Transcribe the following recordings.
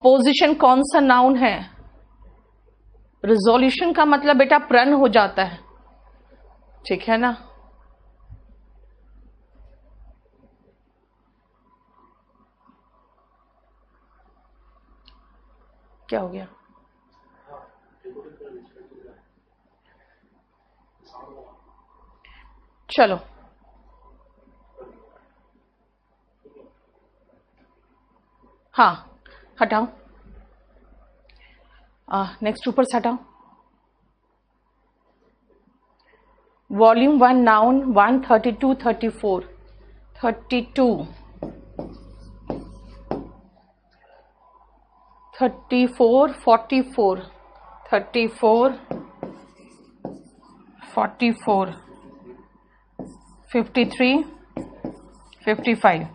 Position कौन सा noun है? रिजोल्यूशन का मतलब बेटा प्रण हो जाता है, ठीक है ना? क्या हो गया? चलो हाँ हटाओ, नेक्स्ट ऊपर से हटाओ। Volume 1 noun 132 34 32 34 44 34 44 53 55।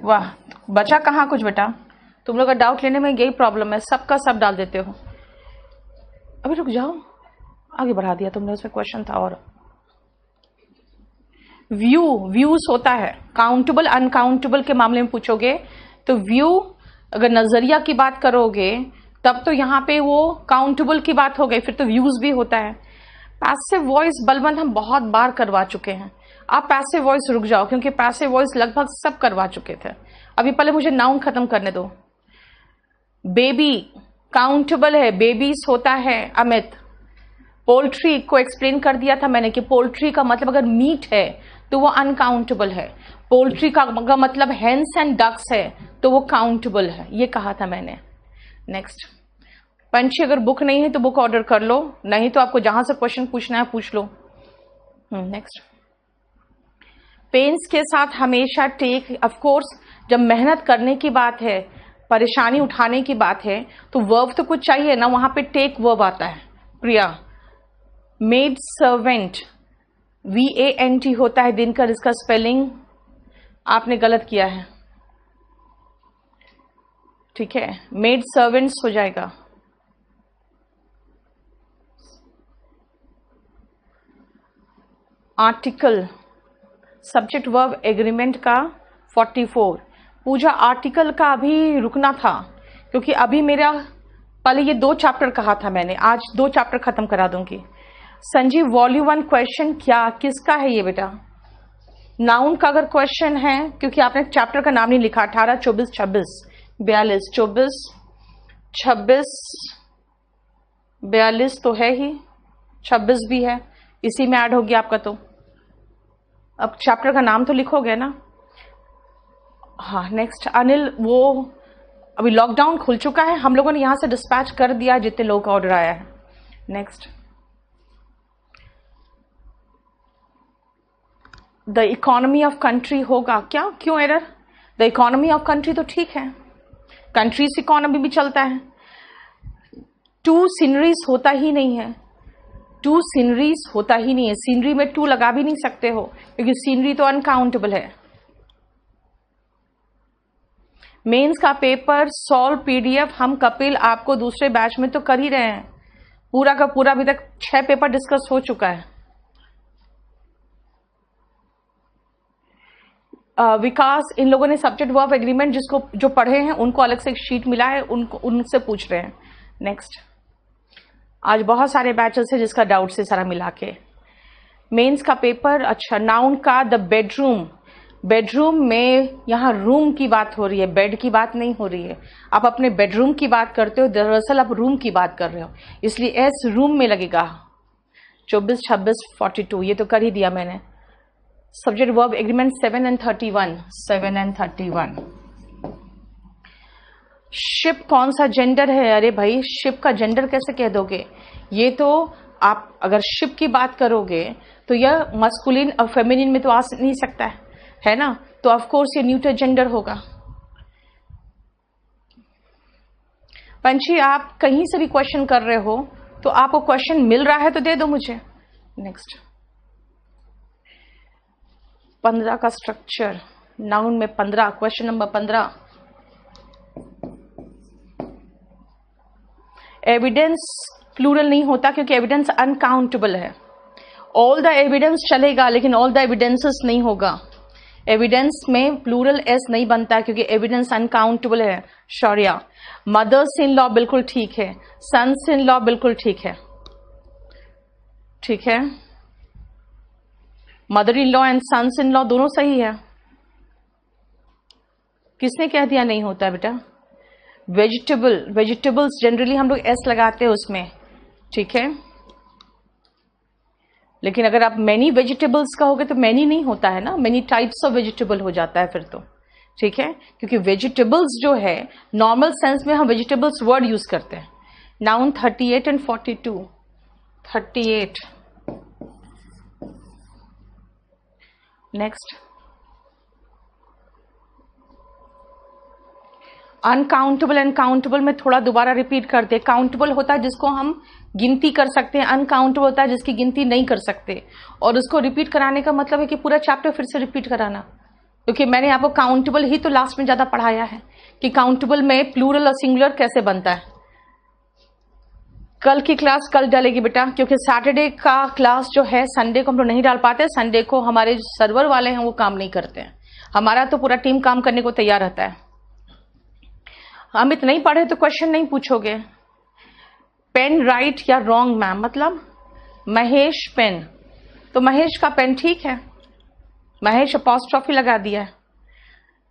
वाह, बचा कहाँ कुछ बेटा? तुम लोग का डाउट लेने में यही प्रॉब्लम है, सबका सब डाल देते हो। अभी रुक जाओ, आगे बढ़ा दिया तुमने, उसमें क्वेश्चन था। और व्यूज होता है, काउंटेबल अनकाउंटेबल के मामले में पूछोगे तो व्यू, अगर नजरिया की बात करोगे तब तो यहाँ पे वो काउंटेबल की बात हो गई, फिर तो व्यूज भी होता है। पैसिव वॉइस बलवंत हम बहुत बार करवा चुके हैं, आप पैसिव वॉइस रुक जाओ, क्योंकि पैसिव वॉइस लगभग सब करवा चुके थे। अभी पहले मुझे नाउन खत्म करने दो। बेबी काउंटेबल है, बेबीज होता है अमित। पोल्ट्री को एक्सप्लेन कर दिया था मैंने कि पोल्ट्री का मतलब अगर मीट है तो वो अनकाउंटेबल है, पोल्ट्री का मतलब हेंस एंड डक्स है तो वो काउंटेबल है, ये कहा था मैंने। नेक्स्ट, पंछी अगर बुक नहीं है तो बुक ऑर्डर कर लो, नहीं तो आपको जहां से क्वेश्चन पूछना है पूछ लो। नेक्स्ट, पेन्स के साथ हमेशा टेक, ऑफ कोर्स जब मेहनत करने की बात है, परेशानी उठाने की बात है तो वर्ब तो कुछ चाहिए ना, वहां पे टेक वर्ब आता है। प्रिया, मेड सर्वेंट VANT होता है दिनकर, इसका स्पेलिंग आपने गलत किया है, ठीक है, मेड सर्वेंट्स हो जाएगा। आर्टिकल सब्जेक्ट वर्ब एग्रीमेंट का 44। पूजा आर्टिकल का अभी रुकना था, क्योंकि अभी मेरा पहले ये 2 चैप्टर कहा था मैंने, आज 2 चैप्टर खत्म करा दूंगी। संजीव, वॉल्यूम 1 क्वेश्चन क्या किसका है ये बेटा? नाउन का अगर क्वेश्चन है, क्योंकि आपने चैप्टर का नाम नहीं लिखा, 18 24 26 42 24 26 42 तो है ही, 26 भी है, इसी में ऐड होगी आपका। तो अब चैप्टर का नाम तो लिखोगे ना। हाँ नेक्स्ट, अनिल, वो अभी लॉकडाउन खुल चुका है, हम लोगों ने यहां से डिस्पैच कर दिया जितने लोग का ऑर्डर आया है। Next, the economy of country होगा क्या? क्यों error? The economy of country तो ठीक है, कंट्रीज इकोनॉमी भी चलता है। 2 सीनरीज होता ही नहीं है, 2 सीनरीज होता ही नहीं है, सीनरी में 2 लगा भी नहीं सकते हो, क्योंकि सीनरी तो अनकाउंटेबल है। मेंस का पेपर सॉल्व PDF हम कपिल आपको दूसरे बैच में तो कर ही रहे हैं, पूरा का पूरा अभी तक 6 पेपर डिस्कस हो चुका है। विकास, इन लोगों ने सब्जेक्ट वर्ब एग्रीमेंट जिसको जो पढ़े हैं उनको अलग से एक शीट मिला है, उनको उनसे पूछ रहे हैं। नेक्स्ट, आज बहुत सारे बैचेस है जिसका डाउट से सारा मिला के। मेंस का पेपर, अच्छा, नाउन का द बेडरूम, बेडरूम में यहाँ रूम की बात हो रही है, बेड की बात नहीं हो रही है। आप अपने बेडरूम की बात करते हो, दरअसल आप रूम की बात कर रहे हो, इसलिए एस रूम में लगेगा। 24 26 42 ये तो कर ही दिया मैंने। Subject verb agreement 7 and 31 7 and 31। Ship कौन सा जेंडर है? अरे भाई, शिप का जेंडर कैसे कह दोगे? ये तो आप अगर शिप की बात करोगे तो यह मस्कुलिन और फेमिनिन में तो आ नहीं सकता है ना, तो ऑफ कोर्स ये न्यूटर जेंडर होगा। पंछी, आप कहीं से भी क्वेश्चन कर रहे हो तो आपको क्वेश्चन मिल रहा है तो दे दो मुझे। नेक्स्ट, 15 का स्ट्रक्चर, नाउन में 15, क्वेश्चन नंबर 15। एविडेंस प्लूरल नहीं होता क्योंकि एविडेंस अनकाउंटेबल है। ऑल द एविडेंस चलेगा लेकिन ऑल द एविडेंसेस नहीं होगा। एविडेंस में प्लूरल एस नहीं बनता है क्योंकि एविडेंस अनकाउंटेबल है। शौर्या, मदर्स इन लॉ बिल्कुल ठीक है, सन्स इन लॉ बिल्कुल ठीक है, ठीक है, mother in law and sons in law दोनों सही है। किसने कह दिया नहीं होता है बेटा? वेजिटेबल, वेजिटेबल्स जनरली हम लोग एस लगाते हैं उसमें, ठीक है, लेकिन अगर आप मैनी वेजिटेबल्स कहोगे तो मैनी नहीं होता है ना, मैनी टाइप्स ऑफ वेजिटेबल हो जाता है फिर तो, ठीक है, क्योंकि वेजिटेबल्स जो है नॉर्मल सेंस में हम वेजिटेबल्स वर्ड यूज करते हैं। Noun 38 and 42। 38 next, uncountable and countable में थोड़ा दोबारा रिपीट कर दे। काउंटेबल होता है जिसको हम गिनती कर सकते हैं, अनकाउंटेबल होता है जिसकी गिनती नहीं कर सकते। और उसको रिपीट कराने का मतलब है कि पूरा चैप्टर फिर से रिपीट कराना, क्योंकि मैंने आपको काउंटेबल ही तो लास्ट में ज्यादा पढ़ाया है कि काउंटेबल में प्लूरल और सिंगुलर कैसे बनता है। कल की क्लास कल डालेगी बेटा, क्योंकि सैटरडे का क्लास जो है संडे को हम लोग नहीं डाल पाते। संडे को हमारे सर्वर वाले हैं वो काम नहीं करते हैं, हमारा तो पूरा टीम काम करने को तैयार रहता है। अमित नहीं पढ़े तो क्वेश्चन नहीं पूछोगे। पेन राइट या रॉन्ग मैम, मतलब महेश पेन, तो महेश का पेन ठीक है, महेश अपॉस्ट्रॉफी लगा दिया है।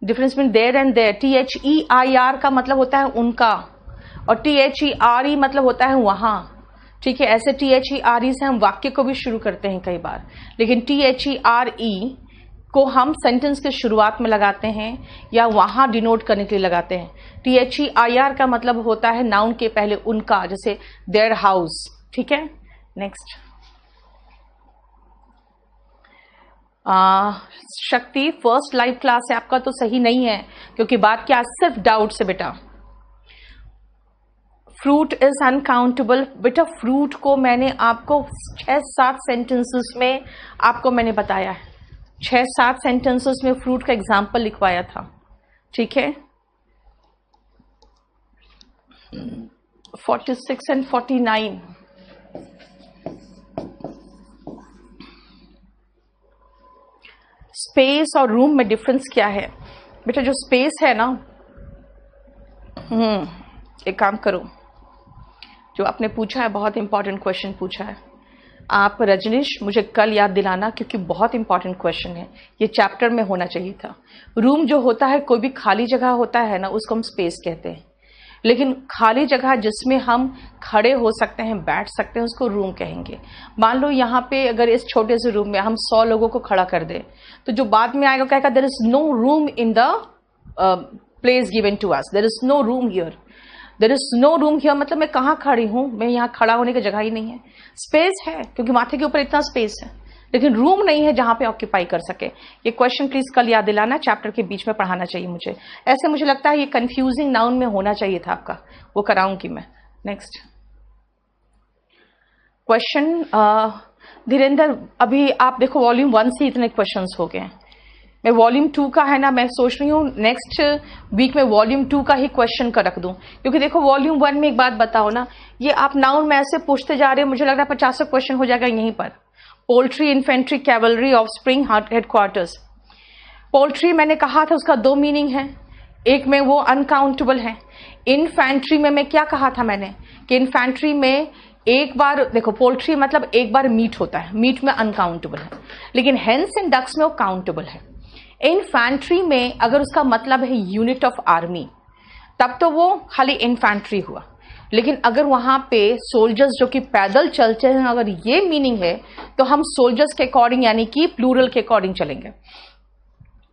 Difference mean there and there. THEIR का मतलब होता है उनका, और THERE मतलब होता है वहां, ठीक है। ऐसे THERE से हम वाक्य को भी शुरू करते हैं कई बार, लेकिन THERE को हम सेंटेंस के शुरुआत में लगाते हैं या वहां डिनोट करने के लिए लगाते हैं। THEIR का मतलब होता है नाउन के पहले उनका, जैसे देयर हाउस, ठीक है। नेक्स्ट, शक्ति फर्स्ट लाइव क्लास है आपका तो सही नहीं है, क्योंकि बात क्या सिर्फ डाउट से बेटा। फ्रूट इज अनकाउंटेबल, बेटा फ्रूट को मैंने आपको 6-7 सेंटेंसेस में आपको मैंने बताया है, 6-7 सेंटेंसेस में फ्रूट का एग्जाम्पल लिखवाया था, ठीक है। 46 एंड 49, स्पेस और रूम में डिफरेंस क्या है बेटा? जो स्पेस है ना, एक काम करो, जो आपने पूछा है बहुत इंपॉर्टेंट क्वेश्चन पूछा है आप रजनीश, मुझे कल याद दिलाना, क्योंकि बहुत इंपॉर्टेंट क्वेश्चन है, ये चैप्टर में होना चाहिए था। रूम जो होता है, कोई भी खाली जगह होता है ना, उसको हम स्पेस कहते हैं, लेकिन खाली जगह जिसमें हम खड़े हो सकते हैं, बैठ सकते हैं, उसको रूम कहेंगे। मान लो यहाँ पे अगर इस छोटे से रूम में हम 100 लोगों को खड़ा कर दे, तो जो बाद में आएगा कहेगा there is no room in the place given to us, there is no room here. There is no room here मतलब मैं कहाँ खड़ी हूं, मैं यहाँ खड़ा होने की जगह ही नहीं है। स्पेस है क्योंकि माथे के ऊपर इतना स्पेस है, लेकिन रूम नहीं है जहां पे ऑक्यूपाई कर सके। ये क्वेश्चन प्लीज कल याद दिलाना, चैप्टर के बीच में पढ़ाना चाहिए मुझे। ऐसे मुझे लगता है ये कंफ्यूजिंग नाउन में होना चाहिए था आपका, वो कराऊंगी मैं। नेक्स्ट क्वेश्चन, धीरेन्द्र अभी आप देखो वॉल्यूम 1 से इतने क्वेश्चंस हो गए हैं, मैं वॉल्यूम 2 का है ना, मैं सोच रही हूँ नेक्स्ट वीक में वॉल्यूम 2 का ही क्वेश्चन का रख दूं, क्योंकि देखो वॉल्यूम 1 में एक बात बताओ ना, ये आप नाउन में ऐसे पूछते जा रहे हो, मुझे लग रहा है 50 क्वेश्चन हो जाएगा यहीं पर। Poultry, infantry, cavalry, offspring, headquarters. Poultry मैंने कहा था उसका 2 मीनिंग है, एक में वो अनकाउंटेबल है। इन्फेंट्री में मैं क्या कहा था मैंने कि इन्फेंट्री में एक बार देखो, पोल्ट्री मतलब एक बार मीट होता है, मीट में अनकाउंटेबल है, लेकिन हेंस एंड डक्स में वो काउंटेबल है। इन्फेंट्री में अगर उसका मतलब है यूनिट ऑफ आर्मी, तब तो वो खाली इन्फेंट्री हुआ, लेकिन अगर वहां पे सोल्जर्स जो कि पैदल चलते हैं, अगर ये मीनिंग है तो हम सोल्जर्स के अकॉर्डिंग यानी कि प्लूरल के अकॉर्डिंग चलेंगे।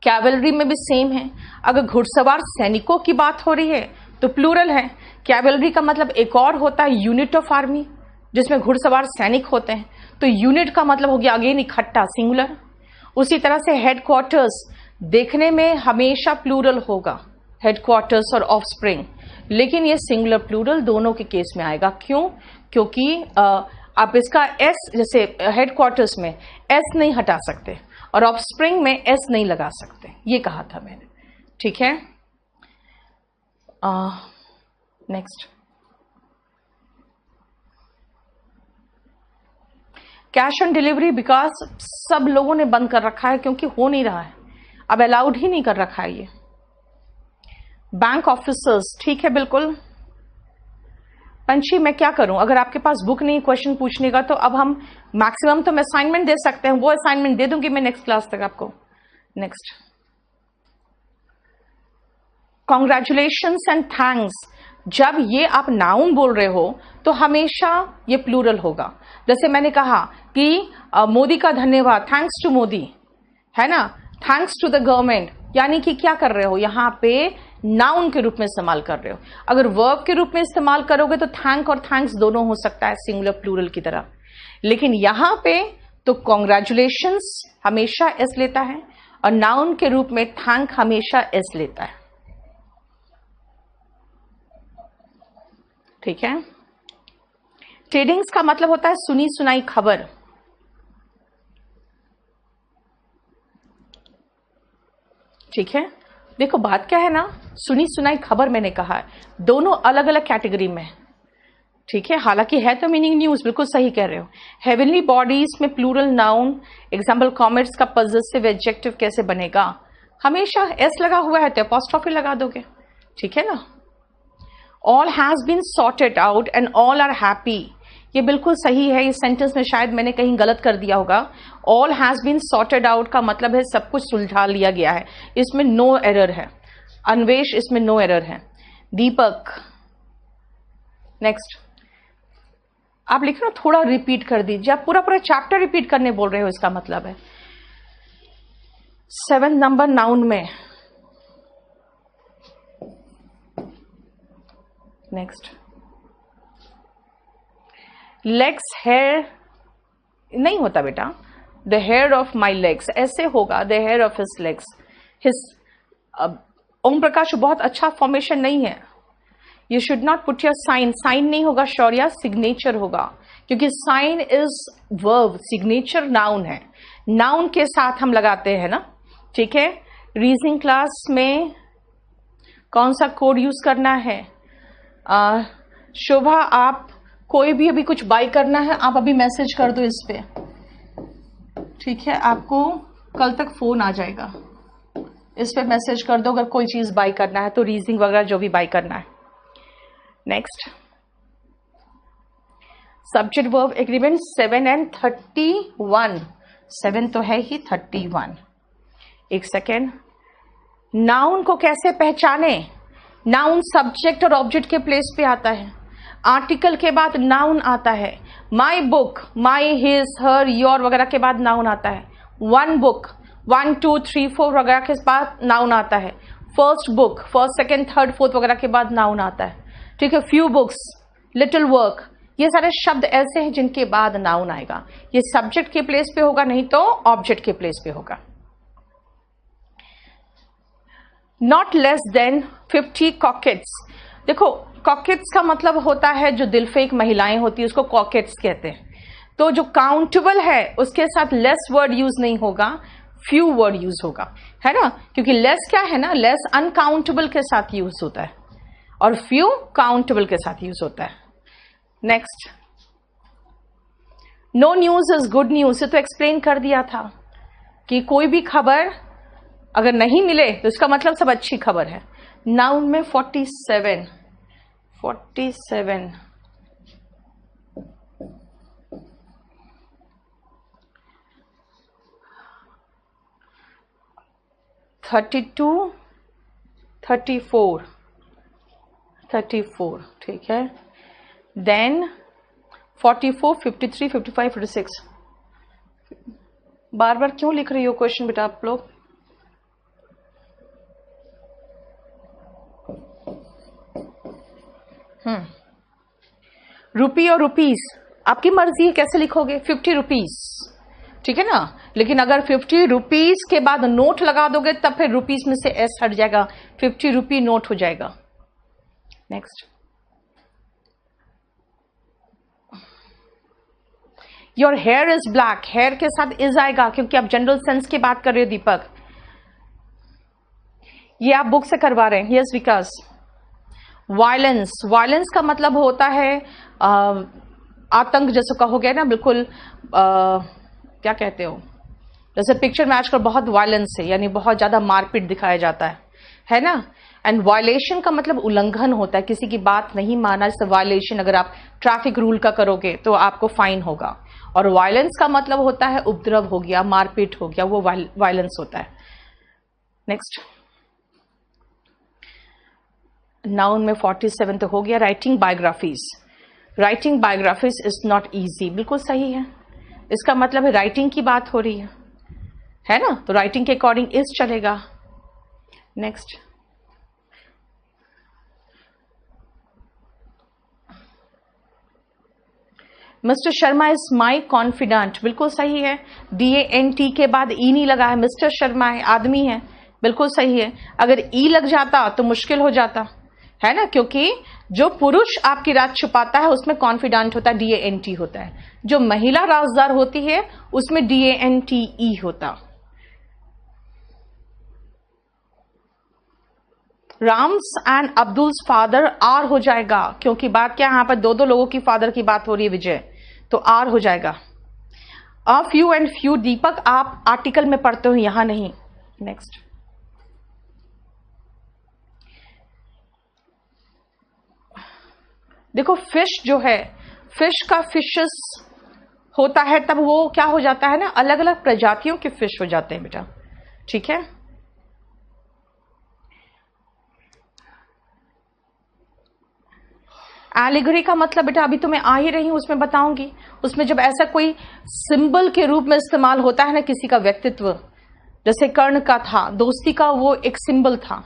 कैवलरी में भी सेम है, अगर घुड़सवार सैनिकों की बात हो रही है तो प्लूरल है। कैवलरी का मतलब एक और होता है यूनिट ऑफ आर्मी, जिसमें घुड़सवार सैनिक होते हैं, तो यूनिट का मतलब हो गया अगेन इकट्ठा, सिंगुलर। उसी तरह से हेडक्वार्टर्स देखने में हमेशा प्लूरल होगा, हेडक्वार्टर्स और ऑफस्प्रिंग, लेकिन ये सिंगुलर प्लूरल दोनों के केस में आएगा। क्यों? क्योंकि आप इसका एस, जैसे हेडक्वार्टर्स में एस नहीं हटा सकते और ऑफस्प्रिंग में एस नहीं लगा सकते, ये कहा था मैंने, ठीक है। Next, cash on delivery because सब लोगों ने बंद कर रखा है, क्योंकि हो नहीं रहा है। अब अलाउड ही नहीं कर रखा है ये। बैंक ऑफिसर्स, ठीक है बिल्कुल। पंछी मैं क्या करूं, अगर आपके पास बुक नहीं क्वेश्चन पूछने का, तो अब हम मैक्सिमम तो मैं असाइनमेंट दे सकते हैं, वो असाइनमेंट दे दूंगी मैं नेक्स्ट क्लास तक आपको। नेक्स्ट, कॉन्ग्रेचुलेशंस एंड थैंक्स, जब ये आप नाउन बोल रहे हो तो हमेशा ये प्लूरल होगा। जैसे मैंने कहा कि मोदी का धन्यवाद, थैंक्स टू मोदी, है ना, थैंक्स टू द गवर्नमेंट, यानी कि क्या कर रहे हो, यहां पे नाउन के रूप में इस्तेमाल कर रहे हो। अगर वर्ब के रूप में इस्तेमाल करोगे तो थैंक और थैंक्स दोनों हो सकता है, सिंगुलर प्लूरल की तरह, लेकिन यहां पे तो कॉन्ग्रेचुलेशंस हमेशा एस लेता है और नाउन के रूप में थैंक हमेशा एस लेता है। ठीक है। ट्रेडिंग्स का मतलब होता है सुनी सुनाई खबर। ठीक है, देखो बात क्या है ना, सुनी सुनाई खबर मैंने कहा है, दोनों अलग अलग कैटेगरी में। ठीक है, हालांकि है तो मीनिंग न्यूज, बिल्कुल सही कह रहे हो। हेवनली बॉडीज में प्लूरल नाउन, एग्जाम्पल कॉमेट्स का पॉजेसिव एडजेक्टिव कैसे बनेगा, हमेशा एस लगा हुआ है तो अपॉस्ट्रोफी लगा दोगे। ठीक है ना। All has been sorted out and all are happy, ये बिल्कुल सही है। इस सेंटेंस में शायद मैंने कहीं गलत कर दिया होगा। All has been sorted out का मतलब है सब कुछ सुलझा लिया गया है, इसमें नो एरर है। अन्वेष, इसमें नो एरर है। दीपक, नेक्स्ट, आप लिख रहे हो थोड़ा रिपीट कर दीजिए, आप पूरा पूरा चैप्टर रिपीट करने बोल रहे हो, इसका मतलब है 7 नंबर नाउन में। नेक्स्ट, लेग्स, हेयर नहीं होता बेटा, the hair of my legs ऐसे होगा, the hair of his legs. His Om Prakash बहुत अच्छा फॉर्मेशन नहीं है, you should not put your sign, sign नहीं होगा शौर्या, सिग्नेचर होगा, क्योंकि sign is verb, signature noun है, नाउन के साथ हम लगाते हैं ना। ठीक है, रीजनिंग क्लास में कौन सा कोड यूज करना है? शोभा, आप कोई भी अभी कुछ बाई करना है आप अभी मैसेज कर दो इस पे। ठीक है, आपको कल तक फोन आ जाएगा, इस पे मैसेज कर दो अगर कोई चीज बाई करना है तो, रीजनिंग वगैरह जो भी बाई करना है। Next, subject verb agreement 7 and 31, 7 तो है ही, 31। एक सेकेंड, नाउन को कैसे पहचाने? नाउन सब्जेक्ट और ऑब्जेक्ट के प्लेस पे आता है, आर्टिकल के बाद नाउन आता है। My book, my, his, her, your वगैरह के बाद नाउन आता है। वन बुक, 1 2 3 4 वगैरह के बाद नाउन आता है। First book, first second third fourth वगैरह के बाद नाउन आता है। ठीक है, फ्यू बुक्स, लिटिल वर्क, ये सारे शब्द ऐसे हैं जिनके बाद नाउन आएगा। ये सब्जेक्ट के प्लेस पे होगा, नहीं तो ऑब्जेक्ट के प्लेस पे होगा। नॉट लेस देन 50 कॉकेट्स, देखो कॉकेट्स का मतलब होता है जो दिलफेक महिलाएं होती है उसको कॉकेट्स कहते हैं। तो जो काउंटेबल है उसके साथ लेस वर्ड यूज नहीं होगा, फ्यू वर्ड यूज होगा, है ना, क्योंकि लेस क्या है ना, लेस अनकाउंटेबल के साथ यूज होता है और फ्यू काउंटेबल के साथ यूज होता है। Next, no news is good news, से तो एक्सप्लेन कर दिया था कि कोई भी खबर अगर नहीं मिले तो इसका मतलब सब अच्छी खबर है। नाउन में 47 32 34, ठीक है, देन 44 53 55 56। बार बार क्यों लिख रही हो क्वेश्चन बेटा आप लोग? रुपी और रुपीस आपकी मर्जी है कैसे लिखोगे, 50 रुपीज, ठीक है ना, लेकिन अगर 50 रुपीज के बाद नोट लगा दोगे तब फिर रुपीज में से एस हट जाएगा, 50 रुपी नोट हो जाएगा। Next, your hair is black, hair के साथ इज आएगा क्योंकि आप जनरल सेंस की बात कर रहे हो दीपक, ये आप बुक से करवा रहे हैं। यस विकास। वायलेंस, वायलेंस का मतलब होता है आतंक, जैसे कहोगे ना, बिल्कुल क्या कहते हो, जैसे पिक्चर में आजकल बहुत वायलेंस है, यानी बहुत ज्यादा मारपीट दिखाया जाता है ना। एंड वायलेशन का मतलब उल्लंघन होता है, किसी की बात नहीं माना। जैसे वायलेशन अगर आप ट्रैफिक रूल का करोगे तो आपको फाइन होगा, और वायलेंस का मतलब होता है उपद्रव हो गया, मारपीट हो गया, वो वायलेंस होता है। नेक्स्ट, नाउन में 47 तो हो गया। Writing biographies, writing biographies is not easy, बिल्कुल सही है। इसका मतलब है राइटिंग की बात हो रही है ना, तो राइटिंग के अकॉर्डिंग इज चलेगा। Next, mister Sharma is my confident, बिल्कुल सही है। DANT के बाद ई नहीं लगा है, मिस्टर शर्मा है, आदमी है, बिल्कुल सही है। अगर ई लग जाता तो मुश्किल हो जाता है ना, क्योंकि जो पुरुष आपकी राज छुपाता है उसमें कॉन्फिडेंट होता है, DANT होता है। जो महिला राजदार होती है उसमें DANTE होता। Ram's and Abdul's father are हो जाएगा, क्योंकि बात क्या, यहां पर दो लोगों की फादर की बात हो रही है विजय, तो आर हो जाएगा। अ फ्यू एंड फ्यू, दीपक आप आर्टिकल में पढ़ते हो, यहां नहीं। नेक्स्ट, देखो फिश जो है, फिश का फिशेस होता है, तब वो क्या हो जाता है ना, अलग अलग प्रजातियों के फिश हो जाते हैं बेटा, ठीक है। एलिगरी का मतलब बेटा अभी तो मैं आ ही रही हूं, उसमें बताऊंगी। उसमें जब ऐसा कोई सिंबल के रूप में इस्तेमाल होता है ना किसी का व्यक्तित्व, जैसे कर्ण का था, दोस्ती का वो एक सिंबल था,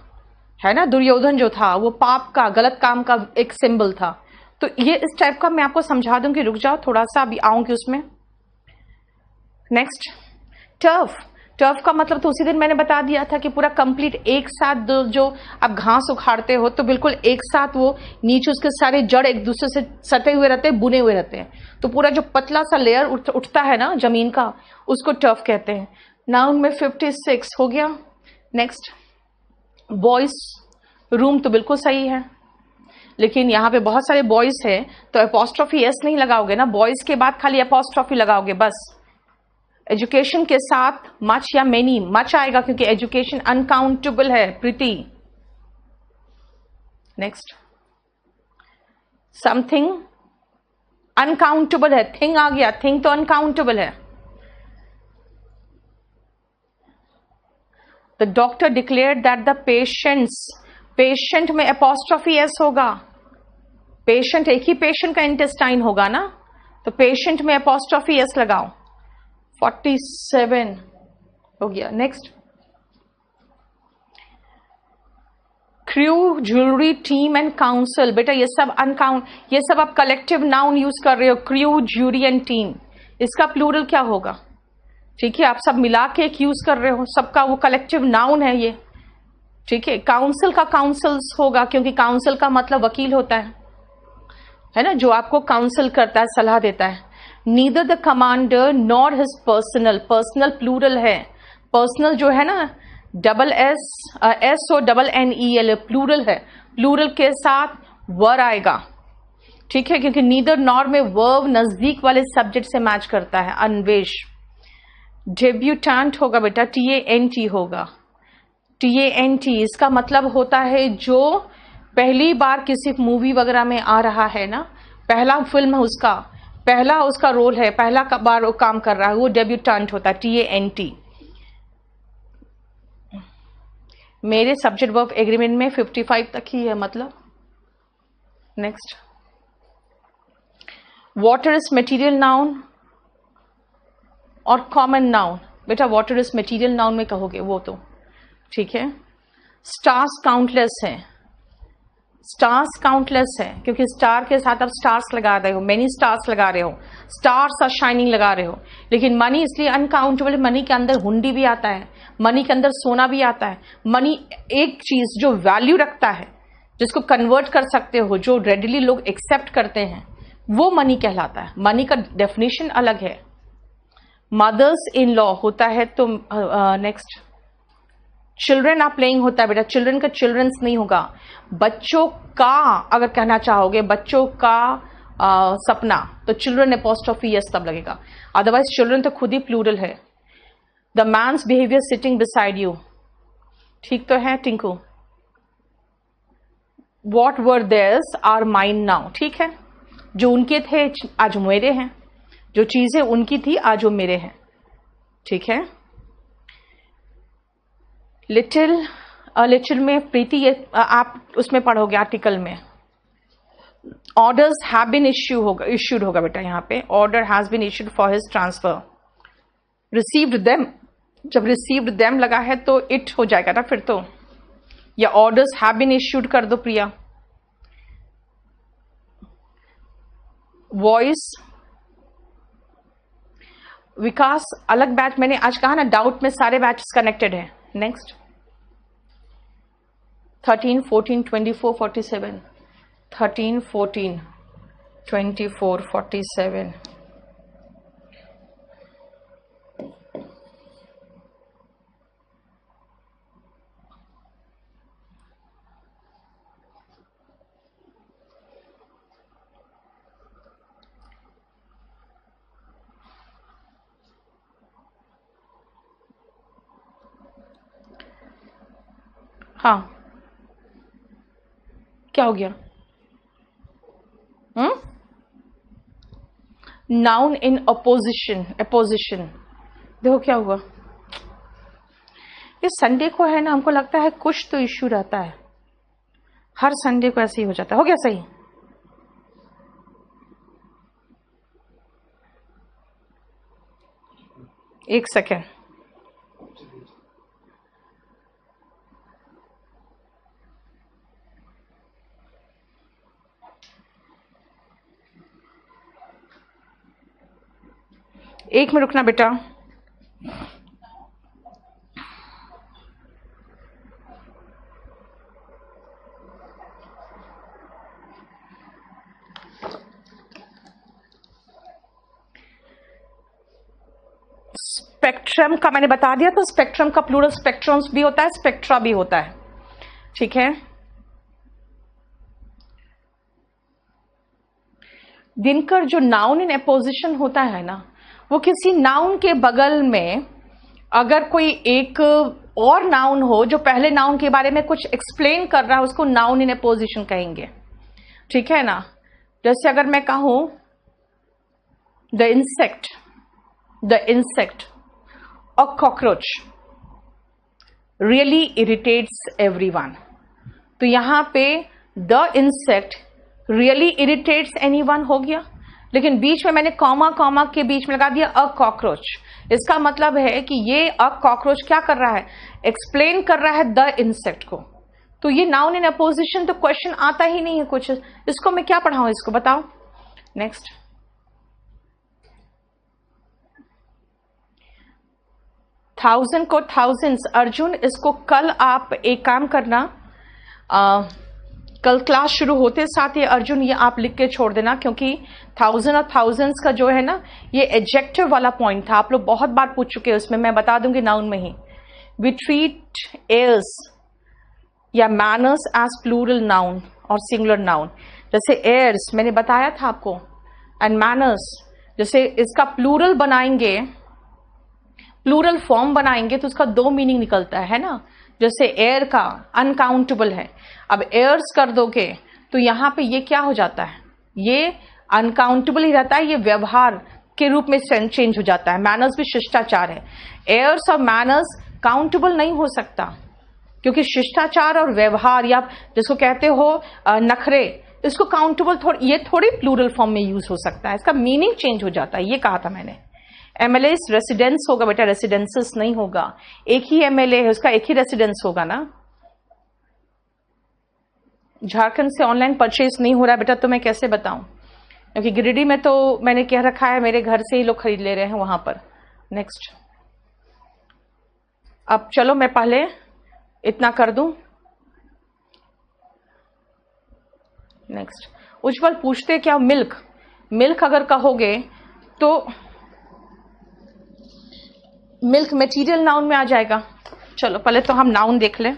है ना। दुर्योधन जो था वो पाप का, गलत काम का एक सिंबल था। तो ये इस टाइप का मैं आपको समझा दूंगी, रुक जाओ थोड़ा सा, अभी आऊंगी उसमें। नेक्स्ट, टर्फ, टर्फ का मतलब तो उसी दिन मैंने बता दिया था कि पूरा कंप्लीट एक साथ जो आप घास उखाड़ते हो तो बिल्कुल एक साथ वो नीचे उसके सारे जड़ एक दूसरे से सटे हुए रहते हैं, बुने हुए रहते हैं, तो पूरा जो पतला सा लेयर उठता है ना जमीन का, उसको टर्फ कहते हैं। नाउन में 56 हो गया। नेक्स्ट, बॉयज रूम तो बिल्कुल सही है, लेकिन यहाँ पे बहुत सारे बॉयज है तो एपोस्ट्रोफी एस नहीं लगाओगे ना, बॉयज के बाद खाली एपोस्ट्रोफी लगाओगे बस। एजुकेशन के साथ मच या मेनी, मच आएगा क्योंकि एजुकेशन अनकाउंटेबल है प्रीति। नेक्स्ट, समथिंग अनकाउंटेबल है, थिंग आ गया, थिंग तो अनकाउंटेबल है। The doctor declared that the patients, patient में एपोस्ट्रोफी एस होगा, पेशेंट एक ही पेशेंट का इंटेस्टाइन होगा ना, तो पेशेंट में एपोस्ट्रोफी एस लगाओ। 47 हो गया। Next, crew, jewellery, team and council, बेटा ये सब ये सब आप कलेक्टिव नाउन यूज कर रहे हो, क्रू, ज्यूरी एंड टीम, इसका प्लूरल क्या होगा, ठीक है। आप सब मिला के एक यूज कर रहे हो, सबका वो कलेक्टिव नाउन है ये, ठीक है। काउंसिल का काउंसिल्स होगा, क्योंकि काउंसिल का मतलब वकील होता है ना, जो आपको काउंसिल करता है, सलाह देता है। Neither the commander nor his personnel, personnel plural है, पर्सनल जो है ना डबल एस और डबल NEL प्लूरल है, प्लूरल के साथ वर आएगा, ठीक है, क्योंकि नीदर नॉर में वर्ब नजदीक वाले सब्जेक्ट से मैच करता है, अन्वेष। डेब्यूटेंट होगा बेटा, TANT होगा, TANT, इसका मतलब होता है जो पहली बार किसी मूवी वगैरह में आ रहा है ना, पहला फिल्म है उसका, पहला उसका रोल है, पहला बार वो काम कर रहा है, वो डेब्यूटेंट होता है, TANT। मेरे सब्जेक्ट वर्ब एग्रीमेंट में 55 तक ही है मतलब। Next, water is material noun और कॉमन नाउन, बेटा वाटर इज मटेरियल नाउन में कहोगे वो तो ठीक है। स्टार्स काउंटलेस है, स्टार्स काउंटलेस है क्योंकि स्टार के साथ आप स्टार्स लगा रहे हो, मेनी स्टार्स लगा रहे हो, स्टार्स आर शाइनिंग लगा रहे हो। लेकिन मनी इसलिए अनकाउंटेबल, मनी के अंदर हुंडी भी आता है, मनी के अंदर सोना भी आता है। मनी एक चीज जो वैल्यू रखता है, जिसको कन्वर्ट कर सकते हो, जो रेडिली लोग एक्सेप्ट करते हैं, वो मनी कहलाता है। मनी का डेफिनेशन अलग है। मदर्स इन लॉ होता है तो नेक्स्ट, चिल्ड्रन आप प्लेइंग होता है बेटा, चिल्ड्रन का चिल्ड्रंस नहीं होगा। बच्चों का अगर कहना चाहोगे, बच्चों का सपना, तो चिल्ड्रन एपोस्ट्रोफी एस तब लगेगा, अदरवाइज चिल्ड्रन तो खुद ही प्लूरल है। The man's behaviour sitting beside you, ठीक तो है Tinku? What were theirs are mine now, ठीक है, जो उनके थे आज मेरे हैं, जो चीजें उनकी थी आज वो मेरे हैं, ठीक है। लिटिल लिटिल में प्रीति, ये आप उसमें पढ़ोगे आर्टिकल में। ऑर्डर्स हैव बीन इश्यूड होगा बेटा, यहाँ पे order has been issued for his transfer. Received them, जब रिसीव्ड देम लगा है तो इट हो जाएगा ना फिर तो, या ऑर्डर्स हैव बीन इश्यूड कर दो प्रिया। वॉइस, विकास अलग बैच, मैंने आज कहा ना डाउट में सारे बैचेस कनेक्टेड है। नेक्स्ट 13, 14, 24, 47, 13, 14, 24, 47। हाँ, क्या हो गया? नाउन इन अपोजिशन, अपोजिशन, देखो क्या हुआ। ये संडे को है ना, हमको लगता है कुछ तो इश्यू रहता है, हर संडे को ऐसे ही हो जाता है। हो गया सही? एक सेकेंड, एक मिनट रुकना बेटा। स्पेक्ट्रम का मैंने बता दिया था, स्पेक्ट्रम का प्लूरल स्पेक्ट्रम्स भी होता है, स्पेक्ट्रा भी होता है, ठीक है। दिनकर, जो नाउन इन अपोजिशन होता है ना, वो किसी नाउन के बगल में अगर कोई एक और नाउन हो जो पहले नाउन के बारे में कुछ एक्सप्लेन कर रहा है, उसको नाउन इन अपोजिशन कहेंगे, ठीक है ना। जैसे अगर मैं कहूं द इंसेक्ट और कॉकरोच रियली इरिटेट्स एवरीवन, तो यहां पे the insect really irritates anyone हो गया, लेकिन बीच में मैंने कॉमा कॉमा के बीच में लगा दिया अ कॉकरोच। इसका मतलब है कि ये अ कॉकरोच क्या कर रहा है, एक्सप्लेन कर रहा है द इंसेक्ट को। तो ये नाउन इन अपोजिशन, तो क्वेश्चन आता ही नहीं है कुछ, इसको मैं क्या पढ़ाऊं, इसको बताओ। नेक्स्ट, थाउजेंड को थाउजेंड्स, अर्जुन इसको कल आप एक काम करना, कल क्लास शुरू होते साथ ही अर्जुन ये आप लिख के छोड़ देना, क्योंकि थाउजेंड और थाउजेंड्स का जो है ना, ये एडजेक्टिव वाला पॉइंट था, आप लोग बहुत बार पूछ चुके हैं उसमें, मैं बता दूंगी नाउन में ही। वी ट्रीट एयर्स या मैनर्स एज प्लूरल नाउन और सिंगुलर नाउन। जैसे एयर्स मैंने बताया था आपको, एंड मैनर्स, जैसे इसका प्लूरल बनाएंगे, प्लूरल फॉर्म बनाएंगे तो उसका दो मीनिंग निकलता है ना। जैसे एयर का अनकाउंटेबल है, अब एयर्स कर दोगे तो यहां पे ये क्या हो जाता है, ये अनकाउंटेबल ही रहता है, ये व्यवहार के रूप में चेंज हो जाता है। मैनर्स भी शिष्टाचार है, एयर्स और मैनर्स काउंटेबल नहीं हो सकता, क्योंकि शिष्टाचार और व्यवहार या जिसको कहते हो नखरे, इसको काउंटेबल ये थोड़ी प्लूरल फॉर्म में यूज हो सकता है, इसका मीनिंग चेंज हो जाता है, ये कहा था मैंने। एमएलए रेसिडेंस होगा बेटा, रेसिडेंसेस नहीं होगा, एक ही एमएलए है उसका एक ही रेसिडेंस होगा ना। झारखंड से ऑनलाइन परचेज नहीं हो रहा है बेटा, तो मैं कैसे बताऊं, क्योंकि गिरिडीह में तो मैंने कह रखा है मेरे घर से ही लोग खरीद ले रहे हैं वहां पर। नेक्स्ट, अब चलो मैं पहले इतना कर दूं। नेक्स्ट, उज्जवल पूछते क्या मिल्क, मिल्क अगर कहोगे तो मिल्क मटेरियल नाउन में आ जाएगा। चलो पहले तो हम नाउन देख लें।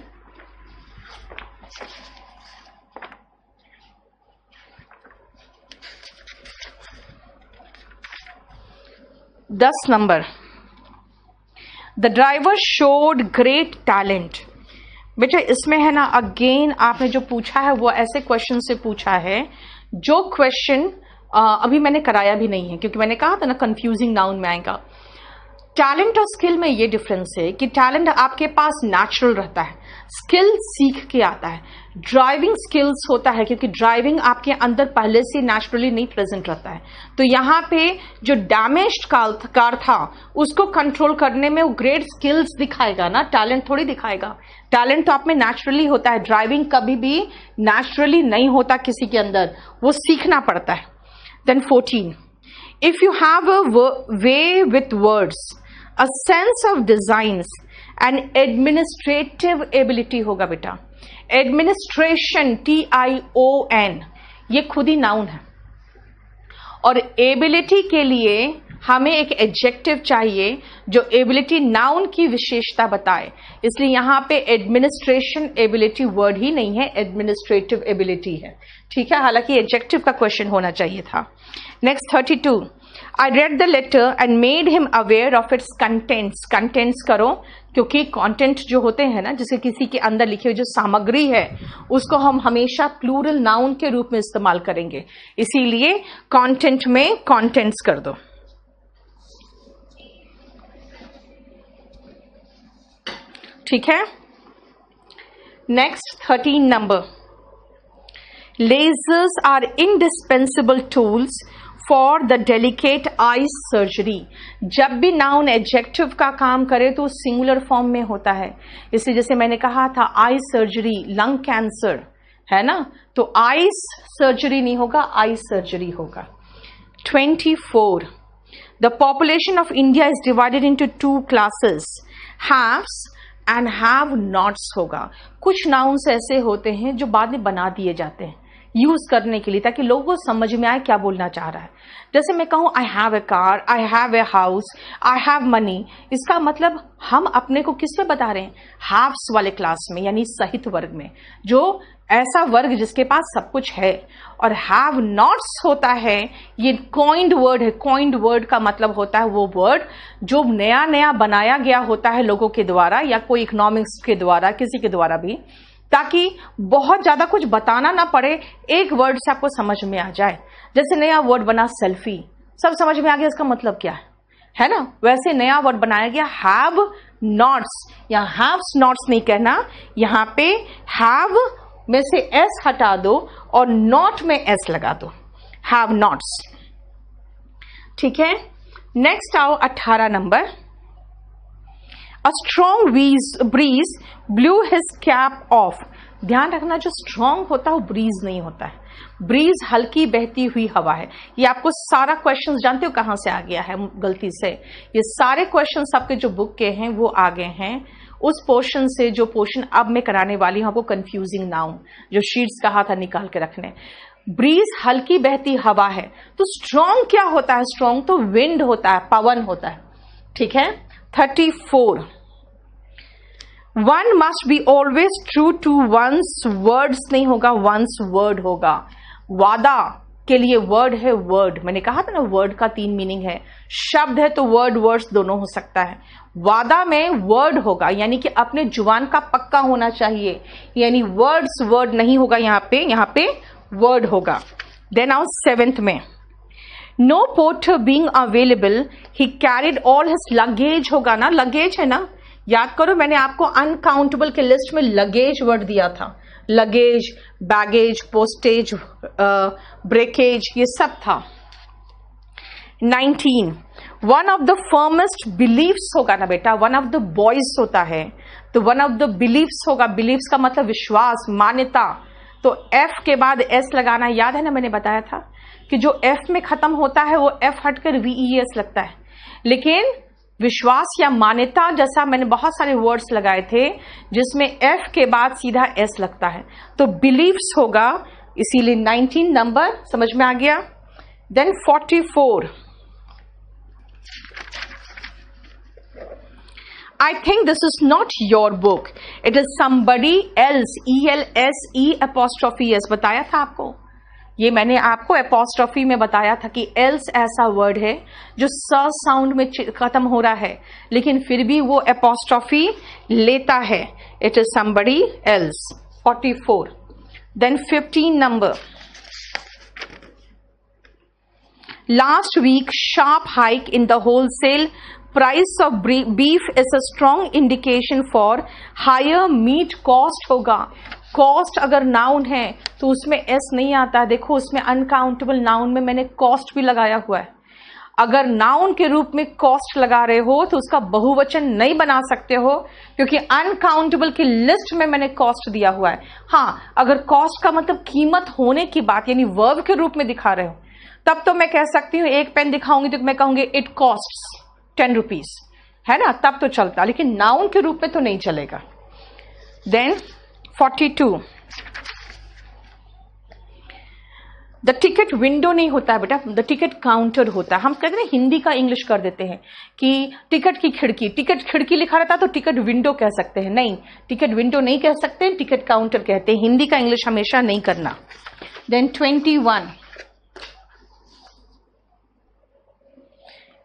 दस number, the driver showed great talent. बेटा इसमें है ना, अगेन आपने जो पूछा है वो ऐसे क्वेश्चन से पूछा है जो क्वेश्चन अभी मैंने कराया भी नहीं है, क्योंकि मैंने कहा था ना कंफ्यूजिंग नाउन में आएगा। टैलेंट और स्किल में ये डिफरेंस है कि टैलेंट आपके पास नेचुरल रहता है, स्किल सीख के आता है। ड्राइविंग स्किल्स होता है क्योंकि ड्राइविंग आपके अंदर पहले से नेचुरली नहीं प्रेजेंट रहता है। तो यहाँ पे जो डैमेज्ड कार था उसको कंट्रोल करने में वो ग्रेट स्किल्स दिखाएगा ना, टैलेंट थोड़ी दिखाएगा। टैलेंट तो आप में नेचुरली होता है, ड्राइविंग कभी भी नेचुरली नहीं होता किसी के अंदर, वो सीखना पड़ता है। Then 14, if you have a way with words, a sense of designs and administrative ability होगा बेटा। एडमिनिस्ट्रेशन TION ये खुद ही नाउन है, और एबिलिटी के लिए हमें एक एडजेक्टिव चाहिए जो एबिलिटी नाउन की विशेषता बताए, इसलिए यहां पे एडमिनिस्ट्रेशन एबिलिटी वर्ड ही नहीं है, एडमिनिस्ट्रेटिव एबिलिटी है। ठीक है, हालांकि एडजेक्टिव का क्वेश्चन होना चाहिए था। Next 32, I read the letter and made him aware of its contents. Contents करो, क्योंकि कंटेंट जो होते हैं ना, जैसे किसी के अंदर लिखी हुई जो सामग्री है उसको हम हमेशा प्लूरल नाउन के रूप में इस्तेमाल करेंगे, इसीलिए कंटेंट में कंटेंट्स कर दो। ठीक है, next 13 number, lasers are indispensable tools for the delicate eye surgery. जब भी नाउन एडजेक्टिव का काम करे तो सिंगुलर फॉर्म में होता है, इसलिए जैसे मैंने कहा था आई सर्जरी, लंग कैंसर है ना, तो आई सर्जरी नहीं होगा, आई सर्जरी होगा। 24, the population of India is divided into 2 classes, haves and have nots होगा। कुछ नाउन्स ऐसे होते हैं जो बाद में बना दिए जाते हैं यूज करने के लिए, ताकि लोगों को समझ में आए क्या बोलना चाह रहा है। जैसे मैं कहूं I have a car, I have a house, I have money, इसका मतलब हम अपने को किस में बता रहे हैं, हैव्स वाले क्लास में, यानी सहित वर्ग में, जो ऐसा वर्ग जिसके पास सब कुछ है। और हैव नॉट्स होता है, ये कॉइंड वर्ड है। कॉइंड वर्ड का मतलब होता है वो वर्ड जो नया नया बनाया गया होता है लोगों के द्वारा, या कोई इकोनॉमिक्स के द्वारा, किसी के द्वारा भी, ताकि बहुत ज्यादा कुछ बताना ना पड़े, एक वर्ड से आपको समझ में आ जाए। जैसे नया वर्ड बना सेल्फी, सब समझ में आ गया इसका मतलब क्या है ना, वैसे नया वर्ड बनाया गया हैव नॉट्स। या हैव्स नॉट्स नहीं कहना, यहां पे हैव में से एस हटा दो और नॉट में एस लगा दो, हैव नॉट्स। ठीक है, नेक्स्ट आओ 18 number, A strong breeze blew his cap off। ध्यान रखना, जो स्ट्रॉन्ग होता है वो ब्रीज नहीं होता है, ब्रीज हल्की बहती हुई हवा है। ये आपको सारा क्वेश्चन जानते हो कहां से आ गया है गलती से, ये सारे क्वेश्चन आपके जो बुक के हैं वो आ गए हैं उस पोर्शन से जो पोर्शन अब मैं कराने वाली हूं आपको, कंफ्यूजिंग नाउन, जो शीट्स कहा था निकाल के रखने। ब्रीज हल्की बहती हवा है, तो स्ट्रॉन्ग क्या होता है, स्ट्रॉन्ग तो विंड होता है, पवन होता है। ठीक है, 34, one must be always true to one's words नहीं होगा, वंस वर्ड होगा। वादा के लिए वर्ड है वर्ड, मैंने कहा था ना वर्ड का 3 मीनिंग है, शब्द है तो वर्ड वर्ड्स दोनों हो सकता है। वादा में वर्ड होगा, यानी कि अपने जुबान का पक्का होना चाहिए, यानी वर्ड्स वर्ड नहीं होगा, यहाँ पे वर्ड होगा। देन आउट 7th में, no porter being available he carried all his luggage होगा ना, लगेज है ना, याद करो मैंने आपको अनकाउंटेबल के लिस्ट में लगेज वर्ड दिया था, लगेज, बैगेज, पोस्टेज, ब्रेकेज, ये सब था। 19, वन ऑफ द फर्मेस्ट बिलीव्स होगा ना बेटा, वन ऑफ द बॉयज होता है तो वन ऑफ द बिलीव्स होगा, बिलीव्स का मतलब विश्वास, मान्यता, तो एफ के बाद एस लगाना, याद है ना मैंने बताया था कि जो एफ में खत्म होता है वो एफ हटकर VES लगता है, लेकिन विश्वास या मान्यता जैसा मैंने बहुत सारे वर्ड्स लगाए थे जिसमें एफ के बाद सीधा एस लगता है, तो बिलीव्स होगा, इसीलिए 19 नंबर समझ में आ गया। Then 44, I think this is not your book, it is somebody else, ELSE', बताया था आपको, ये मैंने आपको एपोस्ट्रोफी में बताया था कि एल्स ऐसा वर्ड है जो स साउंड में खत्म हो रहा है, लेकिन फिर भी वो एपोस्ट्रोफी लेता है. It is somebody else. 44. Then 15 number. Last week, sharp hike in the wholesale price of beef is a strong indication for higher meat cost होगा. कॉस्ट अगर नाउन है तो उसमें एस नहीं आता. देखो उसमें अनकाउंटेबल नाउन में मैंने कॉस्ट भी लगाया हुआ है. अगर नाउन के रूप में कॉस्ट लगा रहे हो तो उसका बहुवचन नहीं बना सकते हो, क्योंकि अनकाउंटेबल की लिस्ट में मैंने कॉस्ट दिया हुआ है. हाँ, अगर कॉस्ट का मतलब कीमत होने की बात यानी वर्ब के रूप में दिखा रहे हो तब तो मैं कह सकती हूँ. एक पेन दिखाऊंगी तो मैं कहूंगी इट कॉस्ट्स 10 रुपीज, है ना, तब तो चलता, लेकिन नाउन के रूप में तो नहीं चलेगा. देन 42. द टिकट विंडो नहीं होता है बेटा, द टिकट काउंटर होता है. हम कहते हैं हिंदी का इंग्लिश कर देते हैं कि टिकट की खिड़की, टिकट खिड़की लिखा रहता तो टिकट विंडो कह सकते हैं. नहीं, टिकट विंडो नहीं कह सकते, टिकट काउंटर कहते हैं. हिंदी का इंग्लिश हमेशा नहीं करना. Then 21.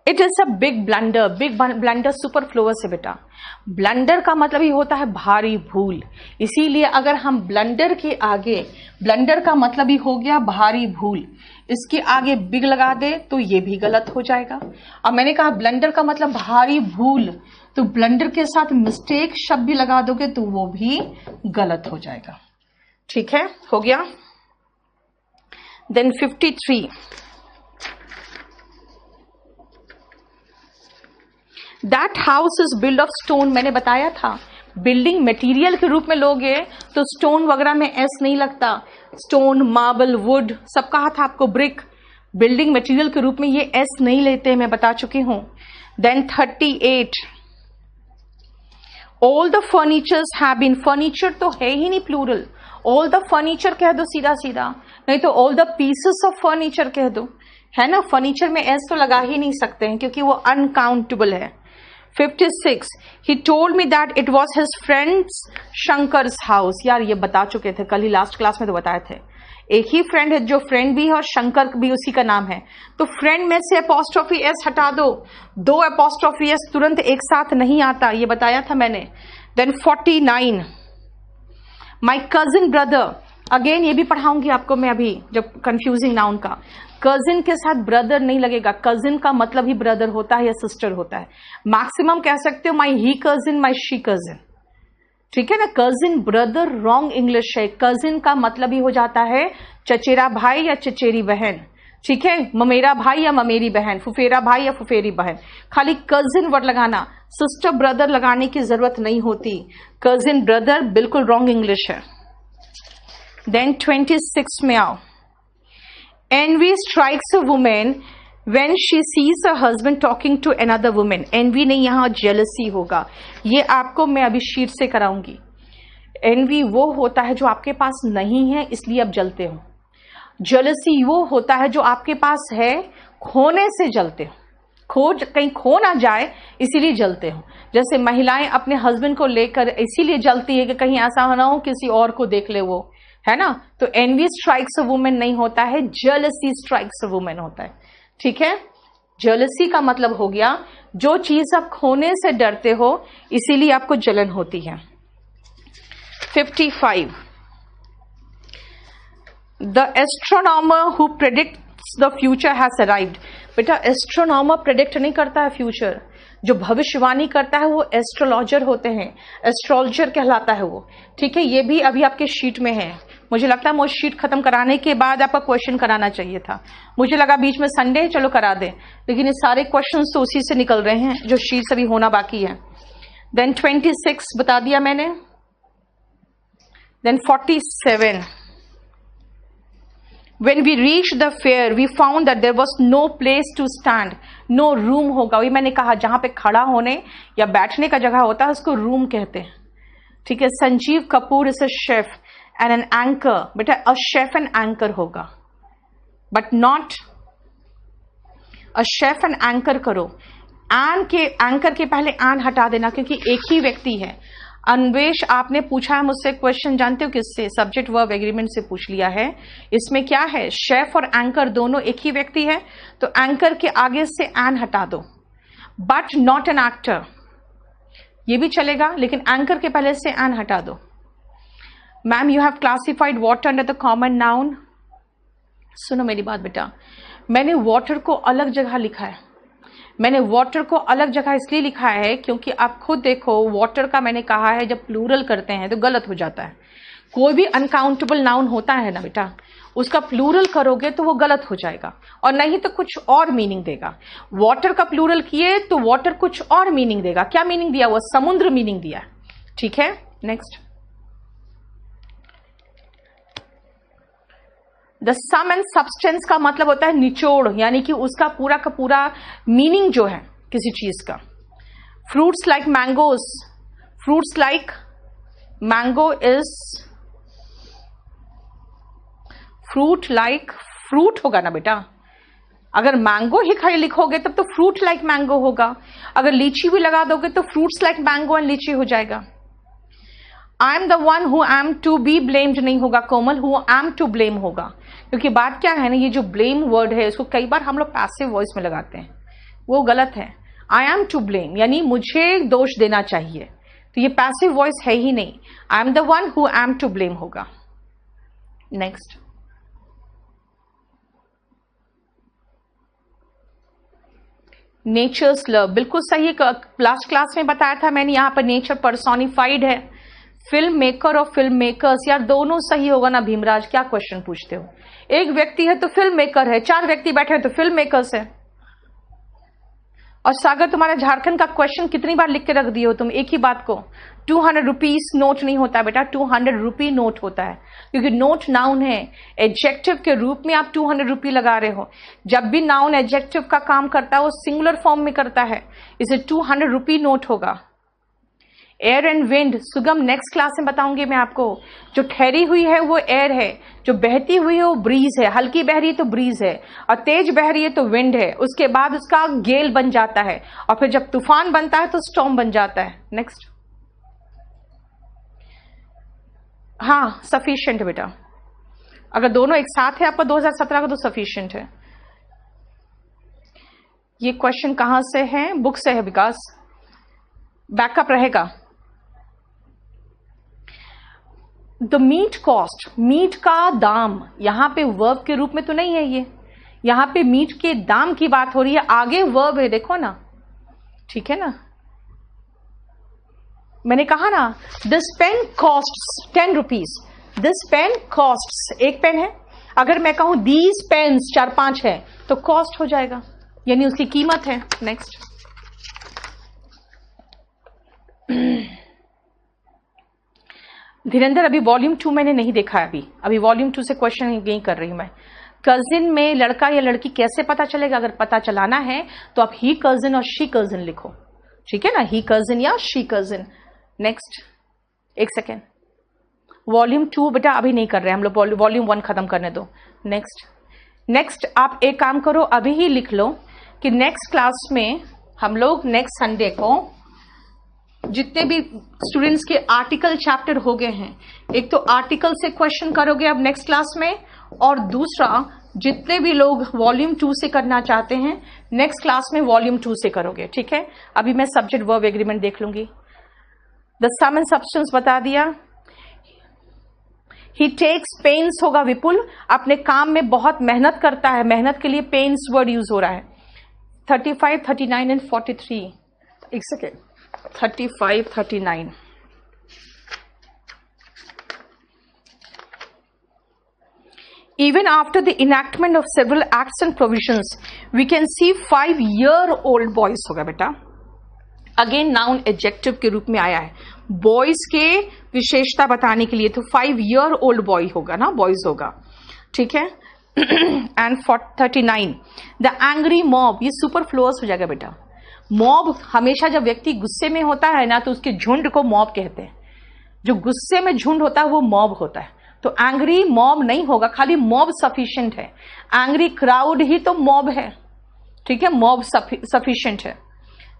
It is a big blunder. Big blunder superfluous है बेटा. ब्लंडर का मतलब ही होता है भारी भूल. इसीलिए अगर हम ब्लंडर के आगे, ब्लंडर का मतलब ही हो गया भारी भूल, इसके आगे बिग लगा दे तो ये भी गलत हो जाएगा. अब मैंने कहा ब्लंडर का मतलब भारी भूल, तो ब्लंडर के साथ मिस्टेक शब्द भी लगा दोगे तो वो भी गलत हो जाएगा. ठीक है, हो गया. Then 53. That house is build of stone. मैंने बताया था बिल्डिंग मटेरियल के रूप में लोगे तो स्टोन वगैरह में एस नहीं लगता. स्टोन, मार्बल, वुड सब कहा था आपको. ब्रिक बिल्डिंग मटेरियल के रूप में ये एस नहीं लेते, मैं बता चुकी हूं. Then 38. All the furnitures have been. Furniture तो है ही नहीं प्लूरल. ऑल द फर्नीचर कह दो सीधा सीधा, नहीं तो all the pieces of furniture कह दो, है ना. फर्नीचर में एस तो लगा ही नहीं सकते हैं क्योंकि वो अनकाउंटेबल है. 56. He told me that it was his friend's Shankar's house. यार ये बता चुके थे कल ही, लास्ट क्लास में तो बताए थे. एक ही फ्रेंड है जो फ्रेंड भी है और शंकर भी उसी का नाम है, तो फ्रेंड में से एपोस्ट्रोफी एस हटा दो. 2 एपोस्ट्रोफी एस तुरंत एक साथ नहीं आता, ये बताया था मैंने. Then 49. My cousin brother. Again ये भी पढ़ाऊंगी आपको मैं अभी जब कंफ्यूजिंग नाउन का. कजिन के साथ ब्रदर नहीं लगेगा. कजिन का मतलब ही ब्रदर होता है या सिस्टर होता है. मैक्सिमम कह सकते हो माई ही कजिन, माई शी कजिन. ठीक है ना. कजिन ब्रदर रॉन्ग इंग्लिश है. कजिन का मतलब ही हो जाता है चचेरा भाई या चचेरी बहन. ठीक है, ममेरा भाई या ममेरी बहन, फुफेरा भाई या फुफेरी बहन. खाली कजिन वर्ड लगाना, सिस्टर ब्रदर लगाने की जरूरत नहीं होती. कजिन ब्रदर बिल्कुल रॉन्ग इंग्लिश है. देन 26 में आओ. Envy strikes a woman when she sees her husband talking to another woman. Envy नहीं, यहाँ jealousy होगा. ये आपको मैं अभी शीट से कराऊंगी. Envy वो होता है जो आपके पास नहीं है इसलिए आप जलते हो. Jealousy वो होता है जो आपके पास है, खोने से जलते हो. कहीं खो ना जाए इसीलिए जलते हो. जैसे महिलाएं अपने हस्बैंड को लेकर इसीलिए जलती है कि कहीं ऐसा ना हो किसी और को देख ले वो, है ना. तो एनवी स्ट्राइक्स अ वुमेन नहीं होता है, जेलसी स्ट्राइक्स अ वुमेन होता है. ठीक है, जेलसी का मतलब हो गया जो चीज आप खोने से डरते हो इसीलिए आपको जलन होती है. 55. The astronomer who predicts the future has arrived. बेटा एस्ट्रोनॉमर प्रेडिक्ट नहीं करता है फ्यूचर. जो भविष्यवाणी करता है वो एस्ट्रोलॉजर होते हैं, एस्ट्रोलॉजर कहलाता है वो. ठीक है, ये भी अभी आपके शीट में है. मुझे लगता है मुझे शीट खत्म कराने के बाद आपका क्वेश्चन कराना चाहिए था. मुझे लगा बीच में संडे चलो करा दें, लेकिन ये सारे क्वेश्चंस तो उसी से निकल रहे हैं जो शीट से भी होना बाकी है. देन 26 बता दिया मैंने. Then 47. When we reached the fair, we found that there was no place to stand. No room होगा. वही मैंने कहा जहां पे खड़ा होने या बैठने का जगह होता है उसको रूम कहते हैं. ठीक है. Sanjeev Kapoor is a chef and an anchor. बेटा अ शेफ एंड एंकर होगा, but not a chef and anchor करो. एन के एंकर के पहले एन हटा देना क्योंकि एक ही व्यक्ति है. अन्वेष, आपने पूछा है मुझसे क्वेश्चन, जानते हो किससे? सब्जेक्ट वर्ब एग्रीमेंट से पूछ लिया है। इसमें क्या है, शेफ और एंकर दोनों एक ही व्यक्ति है, तो एंकर के आगे से एन हटा दो, बट नॉट एन एक्टर, ये भी चलेगा, लेकिन एंकर के पहले से एन हटा दो। Ma'am, you have classified water under the common noun. सुनो मेरी बात बेटा, मैंने वाटर को अलग जगह लिखा है। मैंने वाटर को अलग जगह इसलिए लिखा है क्योंकि आप खुद देखो, वाटर का मैंने कहा है जब प्लूरल करते हैं तो गलत हो जाता है। कोई भी अनकाउंटेबल नाउन होता है ना बेटा, उसका प्लूरल करोगे तो वो गलत हो जाएगा, और नहीं तो कुछ और मीनिंग देगा। वाटर का प्लूरल किए तो वाटर कुछ और मीनिंग देगा। क्या मीनिंग दिया? वो समुद्र मीनिंग दिया। ठीक है, next. The sum and substance का मतलब होता है निचोड़, यानी कि उसका पूरा का पूरा मीनिंग जो है किसी चीज का। Fruits like mangoes, fruits like mango is fruit like, fruit होगा ना बेटा। अगर मैंगो ही खाली लिखोगे तब तो फ्रूट लाइक मैंगो होगा। अगर लीची भी लगा दोगे तो फ्रूट्स लाइक मैंगो एंड लीची हो जाएगा। I am the one who am to be blamed नहीं होगा Komal, who am to blame होगा। क्योंकि बात क्या है ना, ये जो ब्लेम वर्ड है इसको कई बार हम लोग पैसिव वॉइस में लगाते हैं, वो गलत है। आई एम टू ब्लेम यानी मुझे दोष देना चाहिए, तो ये पैसिव वॉइस है ही नहीं। I am the one who am to blame होगा। नेक्स्ट। नेचर्स लव, बिल्कुल सही। लास्ट क्लास में बताया था मैंने, यहां पर नेचर पर्सोनिफाइड है। फिल्म मेकर और फिल्म मेकर्स, यार दोनों सही होगा ना भीमराज, क्या क्वेश्चन पूछते हो? एक व्यक्ति है तो फिल्म मेकर है, 4 व्यक्ति बैठे हैं तो फिल्म मेकर्स है। और सागर, तुम्हारा झारखंड का क्वेश्चन कितनी बार लिख के रख दिए हो तुम एक ही बात को? 200 रुपीज नोट नहीं होता बेटा, 200 रुपी नोट होता है, क्योंकि नोट नाउन है। एडजेक्टिव के रूप में आप 200 रुपी लगा रहे हो। जब भी नाउन एडजेक्टिव का काम करता है वो सिंगुलर फॉर्म में करता है, इसे 200 रुपी नोट होगा। एयर एंड विंड, सुगम नेक्स्ट क्लास में बताऊंगी मैं आपको। जो ठहरी हुई है वो एयर है, जो बहती हुई है वो ब्रीज है। हल्की बह रही है तो ब्रीज है, और तेज बह रही है तो विंड है। उसके बाद उसका गेल बन जाता है, और फिर जब तूफान बनता है तो स्टॉर्म बन जाता है। नेक्स्ट। हाँ, सफिशिएंट बेटा, अगर दोनों एक साथ है आपका 2017 का तो सफिशिएंट है। ये क्वेश्चन कहां से है? बुक से है विकास, बैकअप रहेगा। द मीट कॉस्ट, मीट का दाम, यहां पे वर्ब के रूप में तो नहीं है ये, यहां पे मीट के दाम की बात हो रही है, आगे वर्ब है, देखो ना। ठीक है ना, मैंने कहा ना, this pen costs 10 rupees, this pen costs, एक पेन है। अगर मैं कहूं दीज पेन्स 4-5 है तो कॉस्ट हो जाएगा, यानी उसकी कीमत है। नेक्स्ट। धीरेन्द्र, अभी वॉल्यूम 2 मैंने नहीं देखा है, अभी वॉल्यूम 2 से क्वेश्चन नहीं कर रही हूं मैं। कजिन में लड़का या लड़की कैसे पता चलेगा? अगर पता चलाना है तो आप ही कजिन और शी कजिन लिखो, ठीक है ना, ही कजिन या शी कजिन। नेक्स्ट, एक सेकेंड, वॉल्यूम 2 बेटा अभी नहीं कर रहे हम लोग, वॉल्यूम 1 खत्म करने दो। नेक्स्ट आप एक काम करो, अभी ही लिख लो कि नेक्स्ट क्लास में हम लोग नेक्स्ट संडे को जितने भी स्टूडेंट्स के आर्टिकल चैप्टर हो गए हैं, एक तो आर्टिकल से क्वेश्चन करोगे अब नेक्स्ट क्लास में, और दूसरा जितने भी लोग वॉल्यूम 2 से करना चाहते हैं नेक्स्ट क्लास में वॉल्यूम 2 से करोगे। ठीक है, अभी मैं सब्जेक्ट वर्ब एग्रीमेंट देख लूंगी। द सम एंड सब्सटेंस बता दिया। ही टेक्स पेन्स होगा विपुल, अपने काम में बहुत मेहनत करता है, मेहनत के लिए पेन्स वर्ड यूज हो रहा है। 35, 39 एंड 43, एक second, 35, 39। Even after the enactment of several acts and provisions, we can see 5-year-old boys होगा बेटा। अगेन नाउन एडजेक्टिव के रूप में आया है, बॉयज के विशेषता बताने के लिए, तो 5-year-old बॉय होगा ना, बॉयज होगा। ठीक है। एंड 39, द एंग्री मॉब, ये सुपरफ्लुअस हो जाएगा बेटा। मॉब हमेशा जब व्यक्ति गुस्से में होता है ना तो उसके झुंड को मॉब कहते हैं। जो गुस्से में झुंड होता है वो मॉब होता है, तो एंग्री मॉब नहीं होगा, खाली मॉब सफिशिएंट है। एंग्री क्राउड ही तो मॉब है, ठीक है, मॉब सफिशिएंट है।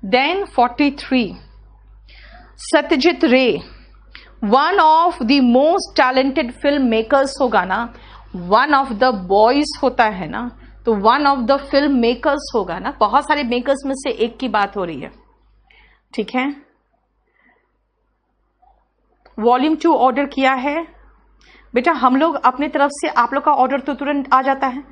देन 43, सत्यजीत रे one of the most talented film makers होगा ना, वन ऑफ द बॉयज होता है ना, तो one of the film makers होगा ना, बहुत सारे मेकर्स में से एक की बात हो रही है, ठीक है। वॉल्यूम 2 ऑर्डर किया है बेटा हम लोग अपनी तरफ से, आप लोग का ऑर्डर तो तुरंत आ जाता है।